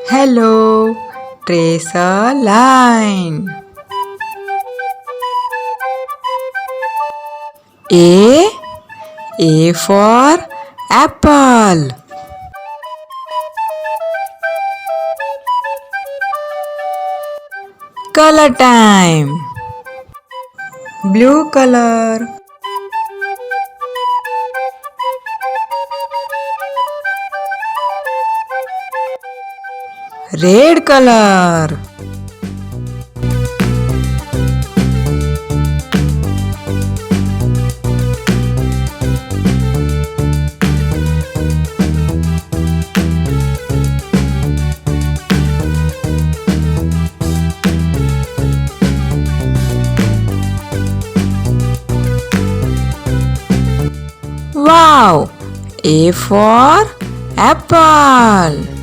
Hello, trace a line. A for apple. Color time. Blue color. Red color. Wow! A for apple.